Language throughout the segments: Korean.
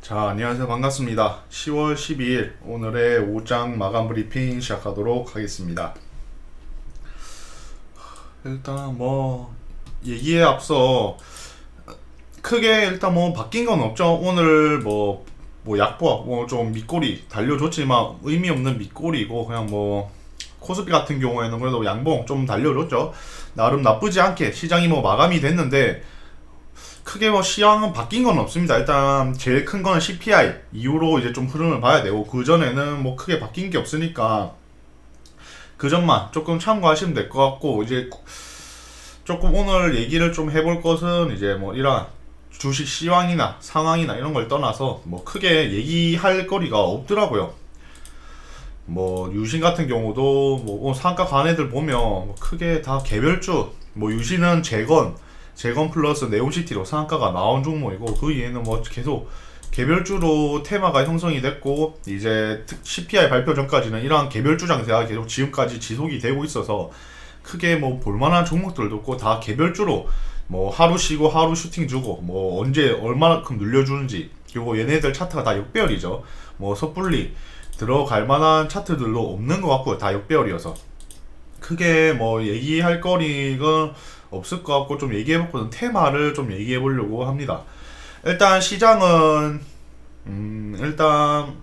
자, 안녕하세요. 반갑습니다. 10월 12일 오늘의 5장 마감 브리핑 시작하도록 하겠습니다. 일단 얘기에 앞서 크게 일단 바뀐 건 없죠. 오늘 약보 좀 밑꼬리 달려줬지만 의미 없는 밑꼬리고, 그냥 코스피 같은 경우에는 그래도 양봉 좀 달려줬죠. 나름 나쁘지 않게 시장이 마감이 됐는데, 크게 시황은 바뀐 건 없습니다. 일단 제일 큰 거는 CPI 이후로 이제 좀 흐름을 봐야 되고, 그 전에는 크게 바뀐 게 없으니까 그 점만 조금 참고하시면 될 것 같고, 이제 조금 오늘 얘기를 좀 해볼 것은 이제 이런 주식 시황이나 상황이나 이런 걸 떠나서 크게 얘기할 거리가 없더라고요. 유신 같은 경우도 상가 간 애들 보면 크게 다 개별주, 유신은 재건 플러스 네옴시티로 상한가가 나온 종목이고, 그 이외에는 계속 개별주로 테마가 형성이 됐고, 이제 CPI 발표 전까지는 이러한 개별주 장세가 계속 지금까지 지속이 되고 있어서 크게 볼만한 종목들도 없고, 다 개별주로 하루 쉬고 하루 슈팅 주고 언제 얼마만큼 늘려주는지, 그리고 얘네들 차트가 다 역배열이죠. 섣불리 들어갈 만한 차트들도 없는 것 같고요. 다 역배열이어서 크게 얘기할 거리가 없을 것 같고, 좀 얘기해보고는 테마를 좀 얘기해보려고 합니다. 일단 시장은 일단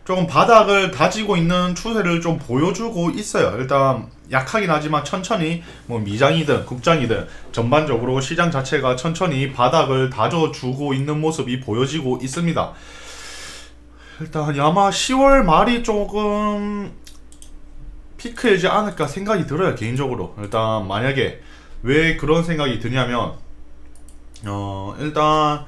조금 바닥을 다지고 있는 추세를 좀 보여주고 있어요. 일단 약하긴 하지만 천천히 미장이든 국장이든 전반적으로 시장 자체가 천천히 바닥을 다져주고 있는 모습이 보여지고 있습니다. 일단 아마 10월 말이 조금 피크이지 않을까 생각이 들어요, 개인적으로. 일단 만약에 왜 그런 생각이 드냐면, 일단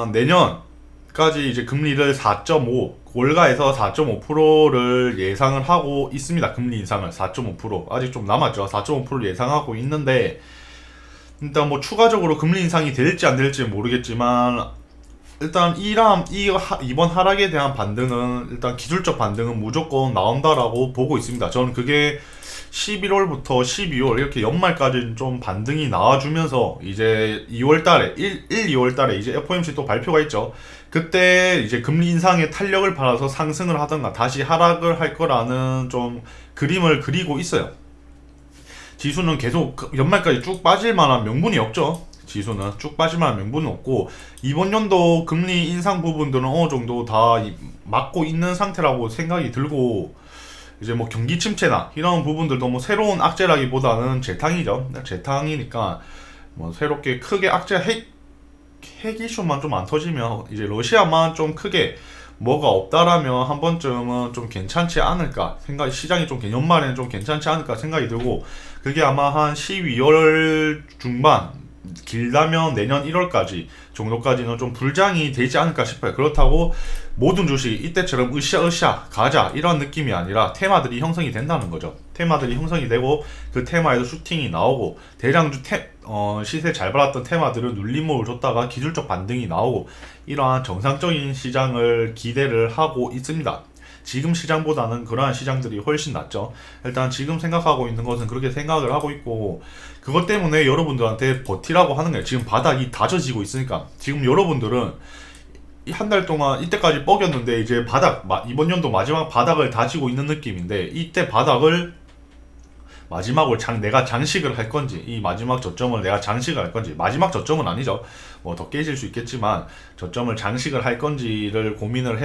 내년까지 이제 금리를 4.5 월가에서 4.5%를 예상을 하고 있습니다. 금리 인상을 4.5%, 아직 좀 남았죠. 4.5%를 예상하고 있는데, 일단 추가적으로 금리 인상이 될지 안 될지 모르겠지만, 일단 이번 하락에 대한 반등은, 일단 기술적 반등은 무조건 나온다라고 보고 있습니다. 저는 그게 11월부터 12월 이렇게 연말까지 좀 반등이 나와주면서, 이제 2월달에 2월달에 이제 FOMC 또 발표가 있죠. 그때 이제 금리 인상의 탄력을 받아서 상승을 하던가 다시 하락을 할 거라는 좀 그림을 그리고 있어요. 지수는 계속 연말까지 쭉 빠질 만한 명분이 없죠. 지수는 쭉 빠질 만한 명분은 없고, 이번 연도 금리 인상 부분들은 어느 정도 다 막고 있는 상태라고 생각이 들고, 이제 경기 침체나 이런 부분들도 새로운 악재라기보다는 재탕이죠. 재탕이니까 새롭게 크게 악재 핵 이슈만 좀 안 터지면, 이제 러시아만 좀 크게 뭐가 없다라면 한 번쯤은 좀 괜찮지 않을까 시장이 좀 연말에는 좀 괜찮지 않을까 생각이 들고, 그게 아마 한 12월 중반, 길다면 내년 1월까지 정도까지는 좀 불장이 되지 않을까 싶어요. 그렇다고 모든 주식이 이때처럼 으쌰으쌰 가자 이런 느낌이 아니라 테마들이 형성이 된다는 거죠. 테마들이 형성이 되고, 그 테마에도 슈팅이 나오고, 대량주 시세 잘 받았던 테마들은 눌림목을 줬다가 기술적 반등이 나오고, 이러한 정상적인 시장을 기대를 하고 있습니다. 지금 시장보다는 그러한 시장들이 훨씬 낫죠. 일단 지금 생각하고 있는 것은 그렇게 생각을 하고 있고, 그것 때문에 여러분들한테 버티라고 하는 거예요. 지금 바닥이 다져지고 있으니까. 지금 여러분들은 한 달 동안 이때까지 뻐겼는데, 이제 이번 연도 마지막 바닥을 다지고 있는 느낌인데, 이때 바닥을 마지막으로 내가 장식을 할 건지, 이 마지막 저점을 내가 장식을 할 건지, 마지막 저점은 아니죠. 더 깨질 수 있겠지만 저점을 장식을 할 건지를 고민을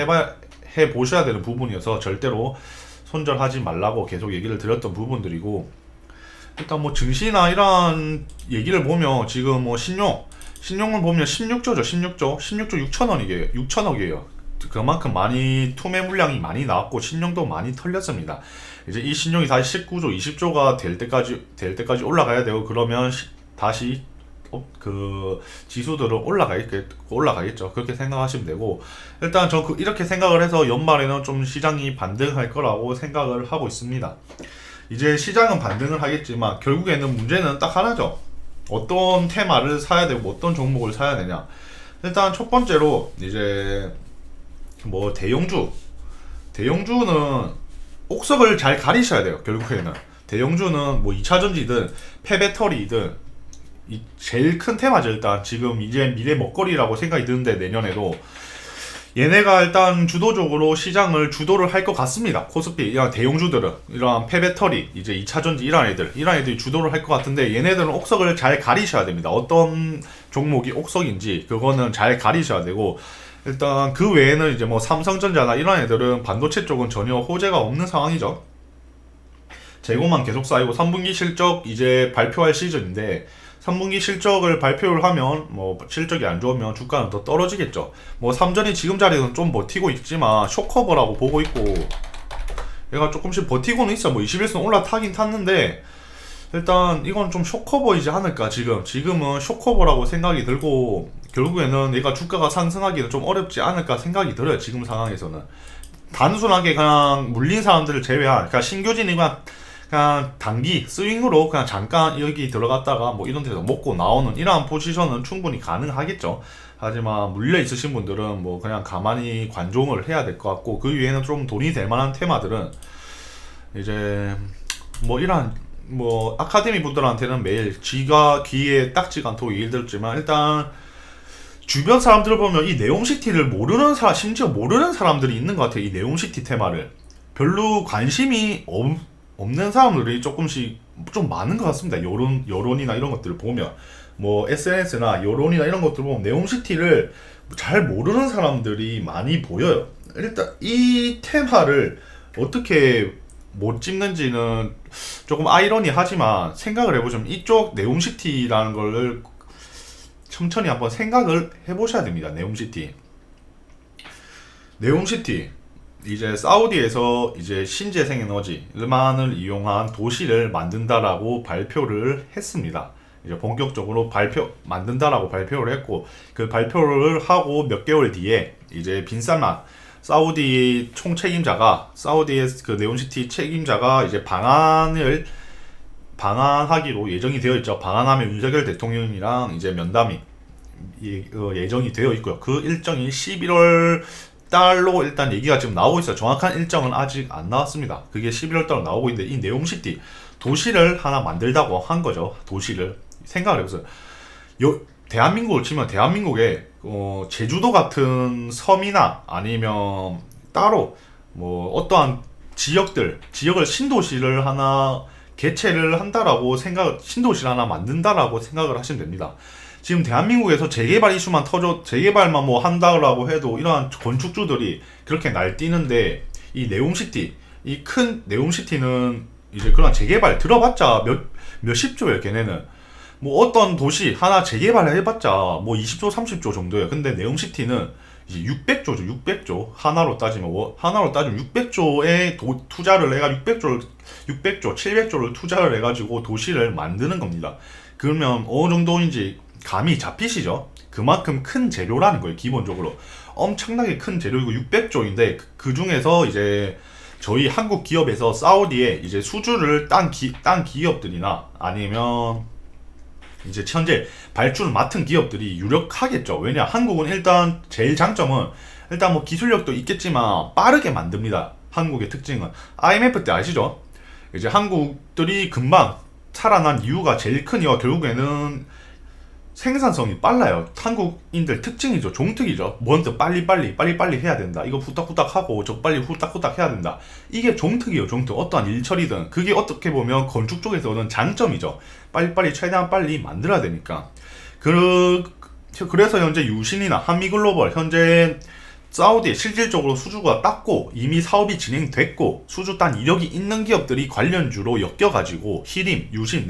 해보셔야 되는 부분이어서, 절대로 손절하지 말라고 계속 얘기를 드렸던 부분들이고, 일단 증시나 이런 얘기를 보면 지금 신용을 보면 16조죠. 16조 6천억이에요. 그만큼 많이 투매 물량이 많이 나왔고, 신용도 많이 털렸습니다. 이제 이 신용이 다시 19조 20조가 될 때까지 올라가야 되고, 그러면 다시 그 지수들은 올라가겠죠. 그렇게 생각하시면 되고, 일단 이렇게 생각을 해서 연말에는 좀 시장이 반등할 거라고 생각을 하고 있습니다. 이제 시장은 반등을 하겠지만 결국에는 문제는 딱 하나죠. 어떤 테마를 사야 되고 어떤 종목을 사야 되냐. 일단 첫 번째로 이제 대형주는 옥석을 잘 가리셔야 돼요. 결국에는 대형주는 2차전지든 폐배터리든 제일 큰 테마죠. 일단 지금 이제 미래 먹거리라고 생각이 드는데 내년에도 얘네가 일단 주도적으로 시장을 주도를 할 것 같습니다. 코스피 이런 대형주들은 이런 폐배터리 이제 2차전지 이런 애들이 주도를 할 것 같은데 얘네들은 옥석을 잘 가리셔야 됩니다. 어떤 종목이 옥석인지 그거는 잘 가리셔야 되고 일단 그 외에는 이제 뭐 삼성전자나 이런 애들은 반도체 쪽은 전혀 호재가 없는 상황이죠. 재고만 계속 쌓이고 3분기 실적 이제 발표할 시즌인데 3분기 실적을 발표를 하면 뭐 실적이 안 좋으면 주가는 더 떨어지겠죠. 뭐 삼전이 지금 자리에서는 좀 버티고 있지만 쇼커버라고 보고 있고 얘가 조금씩 버티고는 있어. 뭐 21선 올라타긴 탔는데 일단 이건 좀 쇼커버이지 않을까. 지금은 쇼커버라고 생각이 들고 결국에는 얘가 주가가 상승하기는 좀 어렵지 않을까 생각이 들어요. 지금 상황에서는 단순하게 그냥 물린 사람들을 제외한 그러니까 신규진이 그냥 단기 스윙으로 그냥 잠깐 여기 들어갔다가 뭐 이런 데서 먹고 나오는 이러한 포지션은 충분히 가능하겠죠. 하지만 물려 있으신 분들은 뭐 그냥 가만히 관종을 해야 될 것 같고 그 위에는 좀 돈이 될 만한 테마들은 이제 뭐 이러한 뭐 아카데미 분들한테는 매일 쥐가 귀에 딱지가 않도록 얘기를 들었지만 일단 주변 사람들을 보면 이 네옴시티를 모르는 사람 심지어 모르는 사람들이 있는 것 같아요. 이 네옴시티 테마를 별로 관심이 없는 사람들이 조금씩 좀 많은 것 같습니다. 여론이나 이런 것들을 보면 뭐 SNS나 여론이나 이런 것들 보면 네옴시티를 잘 모르는 사람들이 많이 보여요. 일단 이 테마를 어떻게 못 짚는지는 조금 아이러니하지만 생각을 해보자면 이쪽 네옴시티라는 걸 천천히 한번 생각을 해보셔야 됩니다. 네옴시티 이제 사우디에서 이제 신재생에너지만을 이용한 도시를 만든다라고 발표를 했습니다. 이제 본격적으로 만든다라고 발표를 했고 그 발표를 하고 몇 개월 뒤에 이제 빈살만 사우디 총책임자가 사우디의 그 네옴시티 책임자가 이제 방한하기로 예정이 되어 있죠. 방한하면 윤석열 대통령이랑 이제 면담이 예정이 되어 있고요. 그 일정이 11월 달로 일단 얘기가 지금 나오고 있어요. 정확한 일정은 아직 안 나왔습니다. 그게 11월 달로 나오고 있는데 이 네옴시티 도시를 하나 만들다고 한 거죠. 도시를 생각을 해보세요. 대한민국을 치면 대한민국에 제주도 같은 섬이나 아니면 따로 뭐 어떠한 지역을 신도시를 하나 개최를 한다라고 신도시를 하나 만든다라고 생각을 하시면 됩니다. 지금 대한민국에서 재개발 이슈만 재개발만 뭐 한다라고 해도 이러한 건축주들이 그렇게 날뛰는데 이 네옴시티, 이 큰 네옴시티는 이제 그런 재개발 들어봤자 몇십조예요, 걔네는. 뭐 어떤 도시 하나 재개발 해봤자 뭐 20조, 30조 정도예요. 근데 네옴시티는 이제 600조죠, 600조. 하나로 따지면 600조에 투자를 해가 600조, 700조를 투자를 해가지고 도시를 만드는 겁니다. 그러면 어느 정도인지 감이 잡히시죠? 그만큼 큰 재료라는 거예요. 기본적으로 엄청나게 큰 재료이고 600조인데 그 중에서 이제 저희 한국 기업에서 사우디에 이제 수주를 딴 기업들이나 아니면 이제 현재 발주를 맡은 기업들이 유력하겠죠. 왜냐 한국은 일단 제일 장점은 일단 뭐 기술력도 있겠지만 빠르게 만듭니다. 한국의 특징은 IMF 때 아시죠? 이제 한국들이 금방 살아난 이유가 제일 큰 이유가 결국에는 생산성이 빨라요. 한국인들 특징이죠. 종특이죠. 먼저 빨리빨리 해야 된다. 이거 후딱후딱 하고 저 빨리 후딱후딱 해야 된다. 이게 종특이에요. 종특. 어떠한 일 처리든 그게 어떻게 보면 건축 쪽에서는 장점이죠. 빨리빨리 최대한 빨리 만들어야 되니까. 그래서 현재 유신이나 한미글로벌 현재 사우디에 실질적으로 수주가 땄고 이미 사업이 진행됐고 수주 딴 이력이 있는 기업들이 관련주로 엮여가지고 히림, 유신,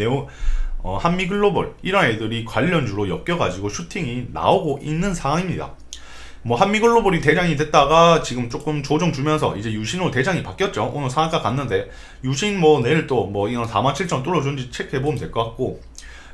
한미글로벌 이런 애들이 관련주로 엮여가지고 슈팅이 나오고 있는 상황입니다. 뭐 한미글로벌이 대장이 됐다가 지금 조금 조정 주면서 이제 유신으로 대장이 바뀌었죠. 오늘 상한가 갔는데 유신 뭐 내일 또 뭐 이런 47,000 뚫어주는지 체크해보면 될 것 같고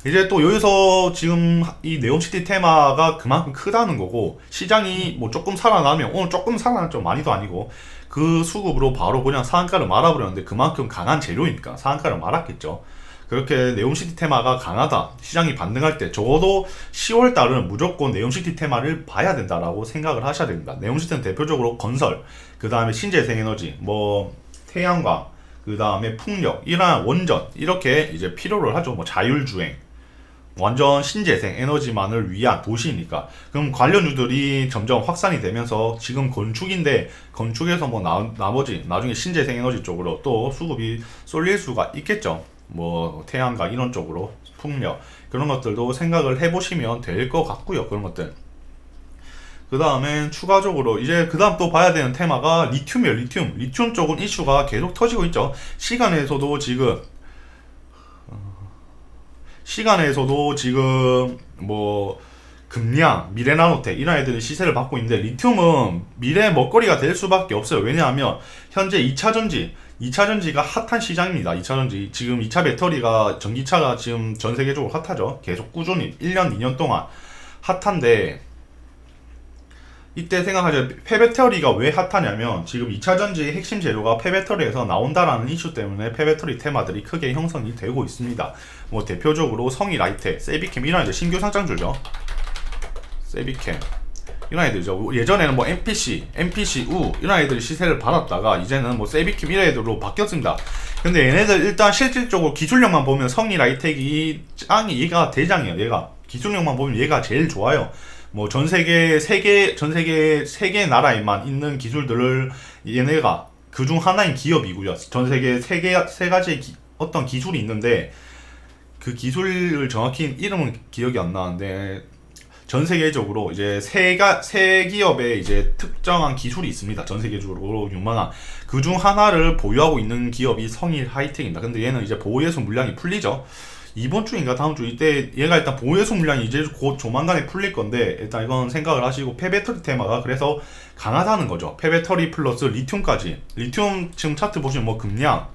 이제 또 여기서 지금 이 네옴시티 테마가 그만큼 크다는 거고 시장이 뭐 조금 살아나면 오늘 조금 살아났죠. 많이도 아니고 그 수급으로 바로 그냥 상한가를 말아버렸는데 그만큼 강한 재료이니까 상한가를 말았겠죠. 그렇게 네옴시티 테마가 강하다 시장이 반등할 때 적어도 10월달은 무조건 네옴시티 테마를 봐야 된다라고 생각을 하셔야 됩니다. 네옴시티는 대표적으로 건설, 그 다음에 신재생에너지, 뭐 태양광, 그 다음에 풍력, 이러한 원전 이렇게 이제 필요를 하죠. 뭐 자율주행 완전 신재생 에너지만을 위한 도시니까. 그럼 관련주들이 점점 확산이 되면서 지금 건축인데 건축에서 뭐 나머지 나중에 신재생 에너지 쪽으로 또 수급이 쏠릴 수가 있겠죠. 뭐 태양광 이런 쪽으로 풍력 그런 것들도 생각을 해보시면 될 것 같고요. 그런 것들. 그 다음엔 추가적으로 이제 그 다음 또 봐야 되는 테마가 리튬이에요. 리튬 쪽은 이슈가 계속 터지고 있죠. 시간에서도 지금 뭐 금량, 미래나노텍 이런 애들이 시세를 받고 있는데 리튬은 미래 먹거리가 될 수밖에 없어요. 왜냐하면 현재 2차전지가 핫한 시장입니다. 2차전지 지금 2차 배터리가 전기차가 지금 전 세계적으로 핫하죠. 계속 꾸준히 1년, 2년 동안 핫한데 이때 생각하죠. 폐배터리가 왜 핫하냐면 지금 2차전지의 핵심 재료가 폐배터리에서 나온다라는 이슈 때문에 폐배터리 테마들이 크게 형성이 되고 있습니다. 뭐 대표적으로 성일아이텍, 세비캠 이런 애들 신규 상장주죠. 세비캠 이런 애들이죠. 예전에는 뭐 MPC, 이런 애들이 시세를 받았다가 이제는 뭐 세비캠 이런 애들로 바뀌었습니다. 근데 얘네들 일단 실질적으로 기술력만 보면 성일아이텍이 얘가 대장이에요. 얘가 기술력만 보면 얘가 제일 좋아요. 뭐 전 세계 세 개 나라에만 있는 기술들을 얘네가 그중 하나인 기업이고요. 전 세계 세 가지의 어떤 기술이 있는데 그 기술을 정확히 이름은 기억이 안 나는데 전 세계적으로 이제 세 기업의 이제 특정한 기술이 있습니다. 전 세계적으로 유망한 그중 하나를 보유하고 있는 기업이 성일하이텍입니다. 근데 얘는 이제 보호예수 물량이 풀리죠. 이번 주인가 다음 주 이때 얘가 일단 보호예수 물량이 이제 곧 조만간에 풀릴 건데 일단 이건 생각을 하시고 폐배터리 테마가 그래서 강하다는 거죠. 폐배터리 플러스 리튬까지. 리튬 지금 차트 보시면 뭐 금량,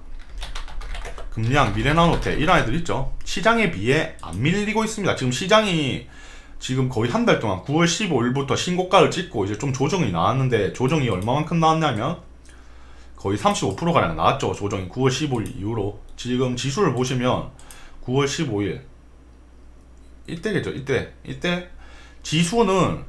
미래나노텍 이런 애들 있죠. 시장에 비해 안 밀리고 있습니다. 지금 시장이 지금 거의 한 달 동안 9월 15일부터 신고가를 찍고 이제 좀 조정이 나왔는데 조정이 얼마만큼 나왔냐면 거의 35%가량 나왔죠. 조정이 9월 15일 이후로. 지금 지수를 보시면 9월 15일 이때겠죠. 이때 지수는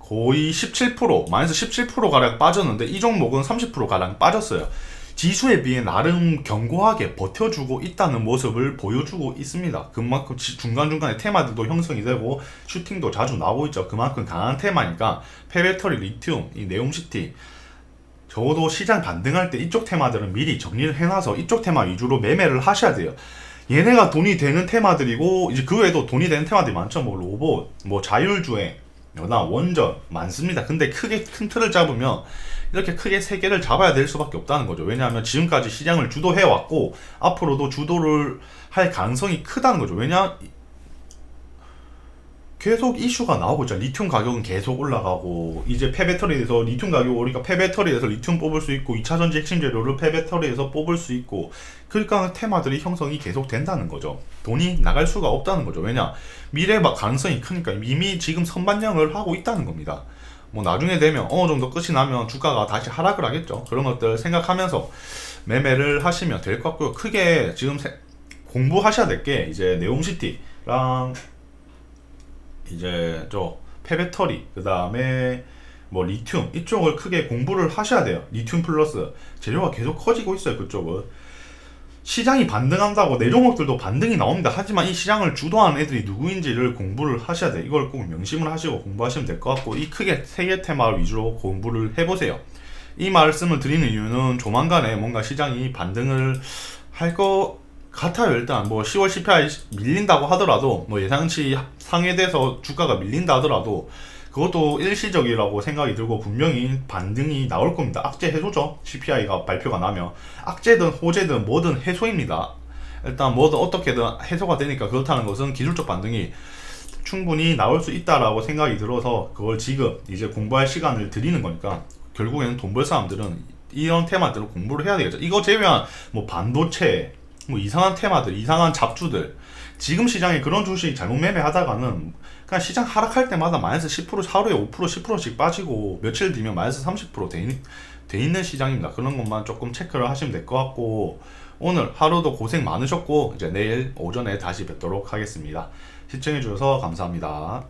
거의 17% 마이너스 17%가량 빠졌는데 이 종목은 30%가량 빠졌어요. 지수에 비해 나름 견고하게 버텨주고 있다는 모습을 보여주고 있습니다. 그만큼 중간중간에 테마들도 형성이 되고 슈팅도 자주 나오고 있죠. 그만큼 강한 테마니까 폐배터리, 리튬, 이 네옴시티 적어도 시장 반등할 때 이쪽 테마들은 미리 정리를 해놔서 이쪽 테마 위주로 매매를 하셔야 돼요. 얘네가 돈이 되는 테마들이고 이제 그 외에도 돈이 되는 테마들이 많죠. 뭐 로봇, 뭐 자율주행, 연화, 원전 많습니다. 근데 크게 큰 틀을 잡으면 이렇게 크게 세 개를 잡아야 될 수밖에 없다는 거죠. 왜냐하면 지금까지 시장을 주도해 왔고 앞으로도 주도를 할 가능성이 크다는 거죠. 왜냐 계속 이슈가 나오고 있잖아. 리튬 가격은 계속 올라가고 이제 폐배터리에서 리튬 가격 오르니까 폐배터리에서 리튬 뽑을 수 있고 2차전지 핵심 재료를 폐배터리에서 뽑을 수 있고 그러니까 테마들이 형성이 계속 된다는 거죠. 돈이 나갈 수가 없다는 거죠. 왜냐 미래 가능성이 크니까 이미 지금 선반영을 하고 있다는 겁니다. 뭐 나중에 되면 어느 정도 끝이 나면 주가가 다시 하락을 하겠죠. 그런 것들 생각하면서 매매를 하시면 될 것 같고요. 크게 지금 공부하셔야 될 게 이제 네옴시티랑 이제 저 폐배터리 그 다음에 뭐 리튬 이쪽을 크게 공부를 하셔야 돼요. 리튬 플러스 재료가 계속 커지고 있어요. 그쪽은 시장이 반등한다고 내 종목들도 반등이 나옵니다. 하지만 이 시장을 주도하는 애들이 누구인지를 공부를 하셔야 돼요. 이걸 꼭 명심을 하시고 공부하시면 될 것 같고 이 크게 세 개 테마 위주로 공부를 해보세요. 이 말씀을 드리는 이유는 조만간에 뭔가 시장이 반등을 할 것 같아요. 일단 뭐 10월 CPI 밀린다고 하더라도 뭐 예상치 상회돼서 주가가 밀린다 하더라도 그것도 일시적이라고 생각이 들고 분명히 반등이 나올 겁니다. 악재 해소죠. CPI가 발표가 나면 악재든 호재든 뭐든 해소입니다. 일단 뭐든 어떻게든 해소가 되니까 그렇다는 것은 기술적 반등이 충분히 나올 수 있다라고 생각이 들어서 그걸 지금 이제 공부할 시간을 드리는 거니까 결국에는 돈 벌 사람들은 이런 테마들을 공부를 해야 되겠죠. 이거 제외한 뭐 반도체 뭐 이상한 테마들, 이상한 잡주들 지금 시장에 그런 주식 잘못 매매하다가는 그냥 시장 하락할 때마다 마이너스 10% 하루에 5% 10%씩 빠지고 며칠 뒤면 마이너스 30% 돼 있는 시장입니다. 그런 것만 조금 체크를 하시면 될 것 같고 오늘 하루도 고생 많으셨고 이제 내일 오전에 다시 뵙도록 하겠습니다. 시청해 주셔서 감사합니다.